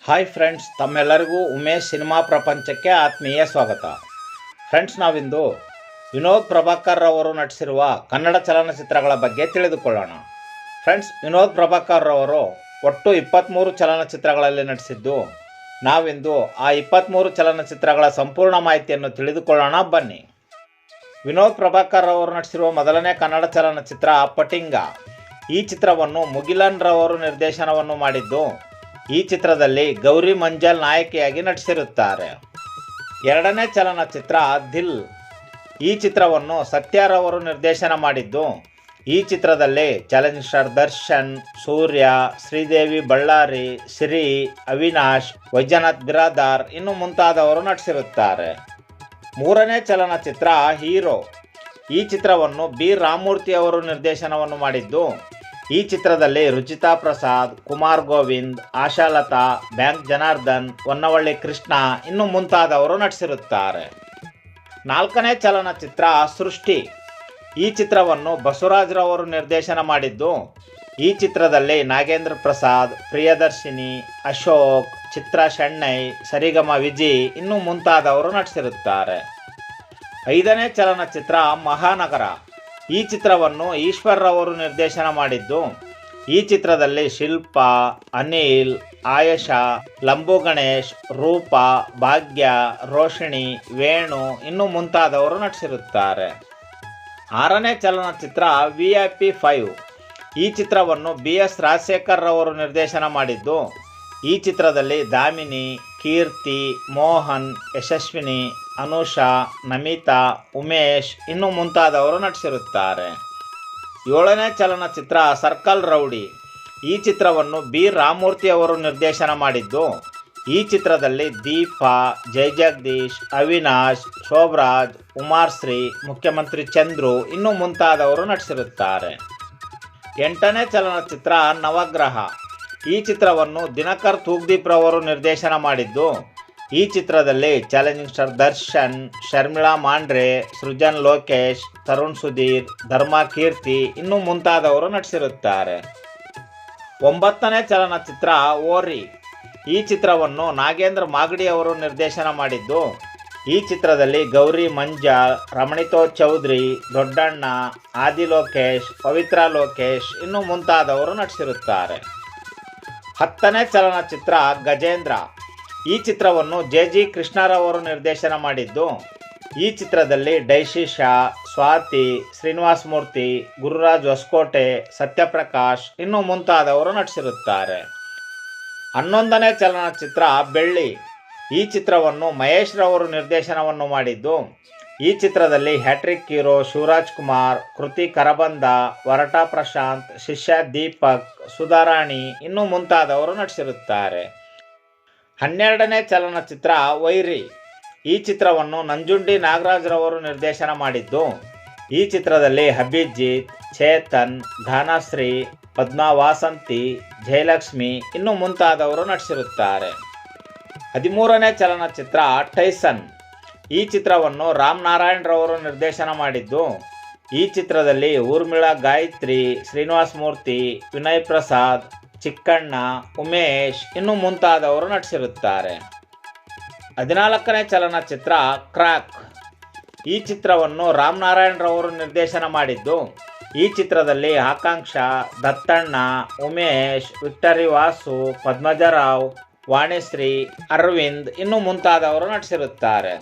Hi friends, ತಮ್ಮೆಲ್ಲರಿಗೂ Umesh cinema ಪ್ರಪಂಚಕ್ಕೆ ಆತ್ಮೀಯ ಸ್ವಾಗತ. ಫ್ರೆಂಡ್ಸ್, ನಾವಿಂದು ವಿನೋದ್ ಪ್ರಭಾಕರ್ ಅವರು ನಟಿಸಿರುವ ಕನ್ನಡ ಚಲನಚಿತ್ರಗಳ ಬಗ್ಗೆ ತಿಳಿದುಕೊಳ್ಳೋಣ. ಫ್ರೆಂಡ್ಸ್, ವಿನೋದ್ ಪ್ರಭಾಕರ್ ಅವರು ಒಟ್ಟು 23 ಚಲನಚಿತ್ರಗಳಲ್ಲಿ ನಟಿಸಿದ್ದು. ನಾವಿಂದು ಆ 23 ಚಲನಚಿತ್ರಗಳ ಸಂಪೂರ್ಣ ಮಾಹಿತಿಯನ್ನು ತಿಳಿದುಕೊಳ್ಳೋಣ, ಬನ್ನಿ. ವಿನೋದ್ ಪ್ರಭಾಕರ್ ಅವರು ನಟಿಸಿರುವ ಮೊದಲನೇ ಕನ್ನಡ ಚಲನಚಿತ್ರ ಪಟಿಂಗ. ಈ ಚಿತ್ರವನ್ನು ಮುಗಿಲನ್ ರವರು ನಿರ್ದೇಶನವನ್ನು ಮಾಡಿದ್ದು. ಈ ಚಿತ್ರದಲ್ಲಿ ಗೌರಿ ಮಂಜಲ್ ನಾಯಕಿಯಾಗಿ ನಟಿಸಿರುತ್ತಾರೆ. ಎರಡನೇ ಚಲನಚಿತ್ರ ದಿಲ್. ಈ ಚಿತ್ರವನ್ನು ಸತ್ಯಾರವರು ನಿರ್ದೇಶನ ಮಾಡಿದ್ದು. ಈ ಚಿತ್ರದಲ್ಲಿ ಚಾಲೆಂಜಿಂಗ್ ಸ್ಟಾರ್ ದರ್ಶನ್, ಸೂರ್ಯ, ಶ್ರೀದೇವಿ ಬಳ್ಳಾರಿ, ಶ್ರೀ, ಅವಿನಾಶ್, ವೈಜನಾಥ್ ಬಿರಾದಾರ್ ಇನ್ನು ಮುಂತಾದವರು ನಟಿಸಿರುತ್ತಾರೆ. ಮೂರನೇ ಚಲನಚಿತ್ರ ಹೀರೋ. ಈ ಚಿತ್ರವನ್ನು ಬಿ ರಾಮಮೂರ್ತಿ ಅವರು ನಿರ್ದೇಶನವನ್ನು ಮಾಡಿದ್ದು. ಈ ಚಿತ್ರದಲ್ಲಿ ರುಚಿತಾ ಪ್ರಸಾದ್, ಕುಮಾರ್ ಗೋವಿಂದ್, ಆಶಾಲತಾ, ಬ್ಯಾಂಕ್ ಜನಾರ್ದನ್, ಹೊನ್ನವಳ್ಳಿ ಕೃಷ್ಣ ಇನ್ನು ಮುಂತಾದವರು ನಟಿಸಿರುತ್ತಾರೆ. ನಾಲ್ಕನೇ ಚಲನಚಿತ್ರ ಸೃಷ್ಟಿ. ಈ ಚಿತ್ರವನ್ನು ಬಸವರಾಜರವರು ನಿರ್ದೇಶನ ಮಾಡಿದ್ದು. ಈ ಚಿತ್ರದಲ್ಲಿ ನಾಗೇಂದ್ರ ಪ್ರಸಾದ್, ಪ್ರಿಯದರ್ಶಿನಿ, ಅಶೋಕ್, ಚಿತ್ರ ಶೆಣ್ಣೈ, ಸರಿಗಮ ವಿಜಿ ಇನ್ನು ಮುಂತಾದವರು ನಟಿಸಿರುತ್ತಾರೆ. ಐದನೇ ಚಲನಚಿತ್ರ ಮಹಾನಗರ. ಈ ಚಿತ್ರವನ್ನು ಈಶ್ವರ್ ರವರು ನಿರ್ದೇಶನ ಮಾಡಿದ್ದು. ಈ ಚಿತ್ರದಲ್ಲಿ ಶಿಲ್ಪಾ, ಅನಿಲ್, ಆಯಷಾ, ಲಂಬು ಗಣೇಶ್, ರೂಪಾ, ಭಾಗ್ಯ, ರೋಷಿಣಿ, ವೇಣು ಇನ್ನು ಮುಂತಾದವರು ನಟಿಸಿರುತ್ತಾರೆ. ಆರನೇ ಚಲನಚಿತ್ರ VIP 5. ಈ ಚಿತ್ರವನ್ನು BS ರಾಜಶೇಖರ್ ರವರು ನಿರ್ದೇಶನ ಮಾಡಿದ್ದು. ಈ ಚಿತ್ರದಲ್ಲಿ ದಾಮಿನಿ, ಕೀರ್ತಿ, ಮೋಹನ್, ಯಶಸ್ವಿನಿ, ಅನುಷಾ, ನಮಿತಾ, ಉಮೇಶ್ ಇನ್ನು ಮುಂತಾದವರು ನಟಿಸಿರುತ್ತಾರೆ. ಏಳನೇ ಚಲನಚಿತ್ರ ಸರ್ಕಲ್ ರೌಡಿ. ಈ ಚಿತ್ರವನ್ನು ಬಿ ರಾಮಮೂರ್ತಿ ಅವರು ನಿರ್ದೇಶನ ಮಾಡಿದ್ದು. ಈ ಚಿತ್ರದಲ್ಲಿ ದೀಪಾ, ಜಯಜಗದೀಶ್, ಅವಿನಾಶ್, ಶೋಭರಾಜ್, ಉಮಾಶ್ರೀ, ಮುಖ್ಯಮಂತ್ರಿ ಚಂದ್ರು ಇನ್ನು ಮುಂತಾದವರು ನಟಿಸಿರುತ್ತಾರೆ. ಎಂಟನೇ ಚಲನಚಿತ್ರ ನವಗ್ರಹ. ಈ ಚಿತ್ರವನ್ನು ದಿನಕರ್ ತೂಗ್ದೀಪ್ ರವರು ನಿರ್ದೇಶನ ಮಾಡಿದ್ದು. ಈ ಚಿತ್ರದಲ್ಲಿ ಚಾಲೆಂಜಿಂಗ್ ಸ್ಟಾರ್ ದರ್ಶನ್, ಶರ್ಮಿಳಾ ಮಾಂಡ್ರೆ, ಸೃಜನ್ ಲೋಕೇಶ್, ತರುಣ್ ಸುಧೀರ್, ಧರ್ಮ ಕೀರ್ತಿ ಇನ್ನು ಮುಂತಾದವರು ನಟಿಸಿರುತ್ತಾರೆ. ಒಂಬತ್ತನೇ ಚಲನಚಿತ್ರ ಓರಿ. ಈ ಚಿತ್ರವನ್ನು ನಾಗೇಂದ್ರ ಮಾಗಡಿ ಅವರು ನಿರ್ದೇಶನ ಮಾಡಿದ್ದು. ಈ ಚಿತ್ರದಲ್ಲಿ ಗೌರಿ ಮಂಜಾಲ್, ರಮಣಿತೋ ಚೌಧರಿ, ದೊಡ್ಡಣ್ಣ, ಆದಿ ಲೋಕೇಶ್, ಪವಿತ್ರ ಲೋಕೇಶ್ ಇನ್ನು ಮುಂತಾದವರು ನಟಿಸಿರುತ್ತಾರೆ. ಹತ್ತನೇ ಚಲನಚಿತ್ರ ಗಜೇಂದ್ರ. ಈ ಚಿತ್ರವನ್ನು JG ಕೃಷ್ಣರವರು ನಿರ್ದೇಶನ ಮಾಡಿದ್ದು. ಈ ಚಿತ್ರದಲ್ಲಿ ಡೈಶಿಶಾ, ಸ್ವಾತಿ, ಶ್ರೀನಿವಾಸ ಮೂರ್ತಿ, ಗುರುರಾಜ್ ಹೊಸಕೋಟೆ, ಸತ್ಯಪ್ರಕಾಶ್ ಇನ್ನು ಮುಂತಾದವರು ನಟಿಸಿರುತ್ತಾರೆ. 11ನೇ ಚಲನಚಿತ್ರ ಬೆಳ್ಳಿ. ಈ ಚಿತ್ರವನ್ನು ಮಹೇಶ್ ರವರು ನಿರ್ದೇಶನವನ್ನು ಮಾಡಿದ್ದು. ಈ ಚಿತ್ರದಲ್ಲಿ ಹ್ಯಾಟ್ರಿಕ್ ಹೀರೋ ಶಿವರಾಜ್ ಕುಮಾರ್, ಕೃತಿ ಕರಬಂದ, ವರಟ ಪ್ರಶಾಂತ್, ಶಿಷ್ಯ ದೀಪಕ್, ಸುಧಾರಾಣಿ ಇನ್ನು ಮುಂತಾದವರು ನಟಿಸಿರುತ್ತಾರೆ. 12ನೇ ಚಲನಚಿತ್ರ ವೈರಿ. ಈ ಚಿತ್ರವನ್ನು ನಂಜುಂಡಿ ನಾಗರಾಜ್ರವರು ನಿರ್ದೇಶನ ಮಾಡಿದ್ದು. ಈ ಚಿತ್ರದಲ್ಲಿ ಅಭಿಜಿತ್, ಚೇತನ್, ಧಾನಶ್ರೀ, ಪದ್ಮಾ ವಾಸಂತಿ, ಜಯಲಕ್ಷ್ಮಿ ಇನ್ನು ಮುಂತಾದವರು ನಟಿಸಿರುತ್ತಾರೆ. 13ನೇ ಚಲನಚಿತ್ರ ಟೈಸನ್. ಈ ಚಿತ್ರವನ್ನು ರಾಮ್ ನಾರಾಯಣ್ ರವರು ನಿರ್ದೇಶನ ಮಾಡಿದ್ದು. ಈ ಚಿತ್ರದಲ್ಲಿ ಊರ್ಮಿಳಾ ಗಾಯತ್ರಿ, ಶ್ರೀನಿವಾಸ ಮೂರ್ತಿ, ವಿನಯ್ ಪ್ರಸಾದ್, ಚಿಕ್ಕಣ್ಣ, ಉಮೇಶ್ ಇನ್ನು ಮುಂತಾದವರು ನಟಿಸಿರುತ್ತಾರೆ. 14ನೇ ಚಲನಚಿತ್ರ ಕ್ರಾಕ್. ಈ ಚಿತ್ರವನ್ನು ರಾಮ್ ನಾರಾಯಣ್ ರವರು ನಿರ್ದೇಶನ ಮಾಡಿದ್ದು. ಈ ಚಿತ್ರದಲ್ಲಿ ಆಕಾಂಕ್ಷಾ, ದತ್ತಣ್ಣ, ಉಮೇಶ್, ವಿಕ್ಟರಿ ವಾಸು, ಪದ್ಮಜರಾವ್, ವಾಣಿಶ್ರೀ, ಅರವಿಂದ್ ಇನ್ನು ಮುಂತಾದವರು ನಟಿಸಿರುತ್ತಾರೆ.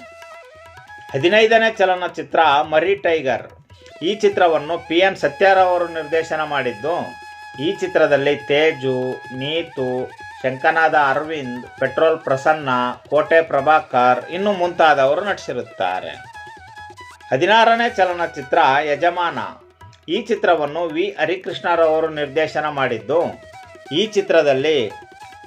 15ನೇ ಚಲನಚಿತ್ರ ಮರಿ ಟೈಗರ್. ಈ ಚಿತ್ರವನ್ನು PN ಸತ್ಯಾರವರು ನಿರ್ದೇಶನ ಮಾಡಿದ್ದು. ಈ ಚಿತ್ರದಲ್ಲಿ ತೇಜು, ನೀತು, ಶಂಕನಾದ ಅರವಿಂದ್, ಪೆಟ್ರೋಲ್ ಪ್ರಸನ್ನ, ಕೋಟೆ ಪ್ರಭಾಕರ್ ಇನ್ನು ಮುಂತಾದವರು ನಟಿಸಿರುತ್ತಾರೆ. 16ನೇ ಚಲನಚಿತ್ರ ಯಜಮಾನ. ಈ ಚಿತ್ರವನ್ನು V ಹರಿಕೃಷ್ಣರವರು ನಿರ್ದೇಶನ ಮಾಡಿದ್ದು. ಈ ಚಿತ್ರದಲ್ಲಿ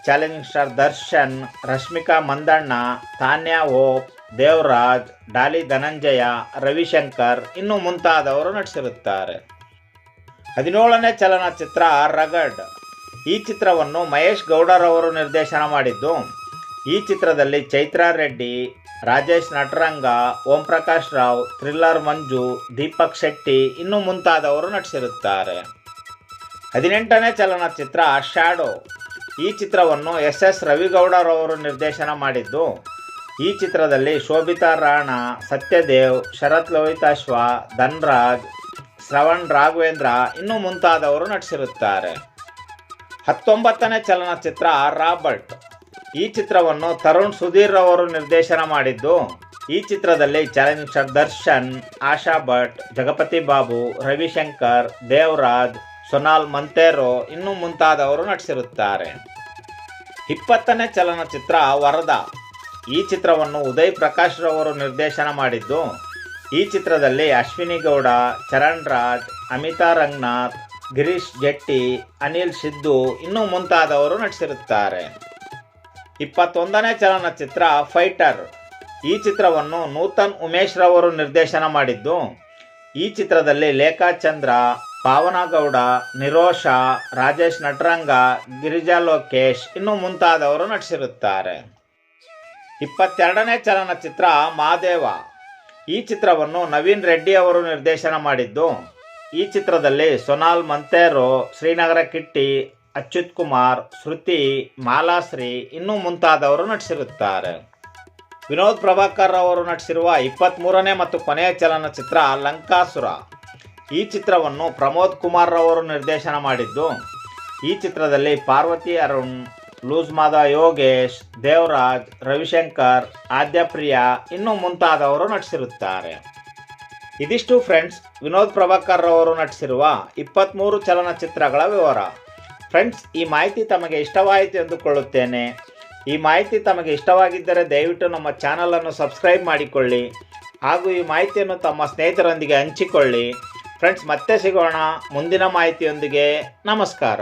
ಚಾಲೆಂಜಿಂಗ್ ಸ್ಟಾರ್ ದರ್ಶನ್, ರಶ್ಮಿಕಾ ಮಂದಣ್ಣ, ತಾನ್ಯಾ ಹೋಪ್, ದೇವರಾಜ್, ಡಾಲಿ ಧನಂಜಯ, ರವಿಶಂಕರ್ ಇನ್ನು ಮುಂತಾದವರು ನಟಿಸಿರುತ್ತಾರೆ. 17ನೇ ಚಲನಚಿತ್ರ ರಗಡ್. ಈ ಚಿತ್ರವನ್ನು ಮಹೇಶ್ ಗೌಡರವರು ನಿರ್ದೇಶನ ಮಾಡಿದ್ದು. ಈ ಚಿತ್ರದಲ್ಲಿ ಚೈತ್ರಾ ರೆಡ್ಡಿ, ರಾಜೇಶ್ ನಟರಂಗ, ಓಂ ಪ್ರಕಾಶ್ ರಾವ್, ಥ್ರಿಲ್ಲರ್ ಮಂಜು, ದೀಪಕ್ ಶೆಟ್ಟಿ ಇನ್ನು ಮುಂತಾದವರು ನಟಿಸಿರುತ್ತಾರೆ. 18ನೇ ಚಲನಚಿತ್ರ ಶ್ಯಾಡೋ. ಈ ಚಿತ್ರವನ್ನು ಎಸ್ ರವಿಗೌಡರವರು ನಿರ್ದೇಶನ ಮಾಡಿದ್ದು. ಈ ಚಿತ್ರದಲ್ಲಿ ಶೋಭಿತಾ ರಾಣಾ, ಸತ್ಯದೇವ್, ಶರತ್ ಲೋಹಿತಾಶ್ವ, ಧನ್ರಾಜ್, ಶ್ರವಣ್ ರಾಘವೇಂದ್ರ ಇನ್ನೂ ಮುಂತಾದವರು ನಟಿಸಿರುತ್ತಾರೆ. 19ನೇ ಚಲನಚಿತ್ರ ರಾಬರ್ಟ್. ಈ ಚಿತ್ರವನ್ನು ತರುಣ್ ಸುಧೀರ್ ಅವರು ನಿರ್ದೇಶನ ಮಾಡಿದ್ದು. ಈ ಚಿತ್ರದಲ್ಲಿ ಚಾಲೆಂಜರ್ ದರ್ಶನ್, ಆಶಾ ಭಟ್, ಜಗಪತಿ ಬಾಬು, ರವಿಶಂಕರ್, ದೇವರಾಜ್, ಸೊನಾಲ್ ಮಂತೇರೋ ಇನ್ನೂ ಮುಂತಾದವರು ನಟಿಸಿರುತ್ತಾರೆ. 20ನೇ ಚಲನಚಿತ್ರ ವರದಾ. ಈ ಚಿತ್ರವನ್ನು ಉದಯ್ ಪ್ರಕಾಶ್ ರವರು ನಿರ್ದೇಶನ ಮಾಡಿದ್ದು. ಈ ಚಿತ್ರದಲ್ಲಿ ಅಶ್ವಿನಿ ಗೌಡ, ಚರಣ್ ರಾಜ್, ಅಮಿತಾ ರಂಗನಾಥ್, ಗಿರೀಶ್ ಜೆಟ್ಟಿ, ಅನಿಲ್ ಸಿದ್ದು ಇನ್ನೂ ಮುಂತಾದವರು ನಟಿಸಿರುತ್ತಾರೆ. 21ನೇ ಚಲನಚಿತ್ರ ಫೈಟರ್. ಈ ಚಿತ್ರವನ್ನು ನೂತನ್ ಉಮೇಶ್ ರವರು ನಿರ್ದೇಶನ ಮಾಡಿದ್ದು. ಈ ಚಿತ್ರದಲ್ಲಿ ಲೇಖಾ ಚಂದ್ರ, ಪಾವನ ಗೌಡ, ನಿರೋಷಾ, ರಾಜೇಶ್ ನಟರಂಗ, ಗಿರಿಜಾ ಲೋಕೇಶ್ ಇನ್ನೂ ಮುಂತಾದವರು ನಟಿಸಿರುತ್ತಾರೆ. 22ನೇ ಚಲನಚಿತ್ರ ಮಾದೇವ. ಈ ಚಿತ್ರವನ್ನು ನವೀನ್ ರೆಡ್ಡಿ ಅವರು ನಿರ್ದೇಶನ ಮಾಡಿದ್ದು. ಈ ಚಿತ್ರದಲ್ಲಿ ಸೊನಾಲ್ ಮಂತೇರೋ, ಶ್ರೀನಗರ ಕಿಟ್ಟಿ, ಅಚ್ಯುತ್ ಕುಮಾರ್, ಶ್ರುತಿ, ಮಾಲಾಶ್ರೀ ಇನ್ನೂ ಮುಂತಾದವರು ನಟಿಸಿರುತ್ತಾರೆ. ವಿನೋದ್ ಪ್ರಭಾಕರ್ ಅವರು ನಟಿಸಿರುವ 23ನೇ ಮತ್ತು ಕೊನೆಯ ಚಲನಚಿತ್ರ ಲಂಕಾಸುರ. ಈ ಚಿತ್ರವನ್ನು ಪ್ರಮೋದ್ ಕುಮಾರ್ ರವರು ನಿರ್ದೇಶನ ಮಾಡಿದ್ದು. ಈ ಚಿತ್ರದಲ್ಲಿ ಪಾರ್ವತಿ ಅರುಣ್, ಲೂಸ್ಮಾದ ಯೋಗೇಶ್, ದೇವರಾಜ್, ರವಿಶಂಕರ್, ಆದ್ಯಪ್ರಿಯಾ ಇನ್ನೂ ಮುಂತಾದವರು ನಟಿಸಿರುತ್ತಾರೆ. ಇದಿಷ್ಟು ಫ್ರೆಂಡ್ಸ್ ವಿನೋದ್ ಪ್ರಭಾಕರ್ ರವರು ನಟಿಸಿರುವ 23 ಚಲನಚಿತ್ರಗಳ ವಿವರ. ಫ್ರೆಂಡ್ಸ್, ಈ ಮಾಹಿತಿ ತಮಗೆ ಇಷ್ಟವಾಯಿತು ಎಂದುಕೊಳ್ಳುತ್ತೇನೆ. ಈ ಮಾಹಿತಿ ತಮಗೆ ಇಷ್ಟವಾಗಿದ್ದರೆ ದಯವಿಟ್ಟು ನಮ್ಮ ಚಾನಲನ್ನು ಸಬ್ಸ್ಕ್ರೈಬ್ ಮಾಡಿಕೊಳ್ಳಿ ಹಾಗೂ ಈ ಮಾಹಿತಿಯನ್ನು ತಮ್ಮ ಸ್ನೇಹಿತರೊಂದಿಗೆ ಹಂಚಿಕೊಳ್ಳಿ. ಫ್ರೆಂಡ್ಸ್, ಮತ್ತೆ ಸಿಗೋಣ ಮುಂದಿನ ಮಾಹಿತಿಯೊಂದಿಗೆ. ನಮಸ್ಕಾರ.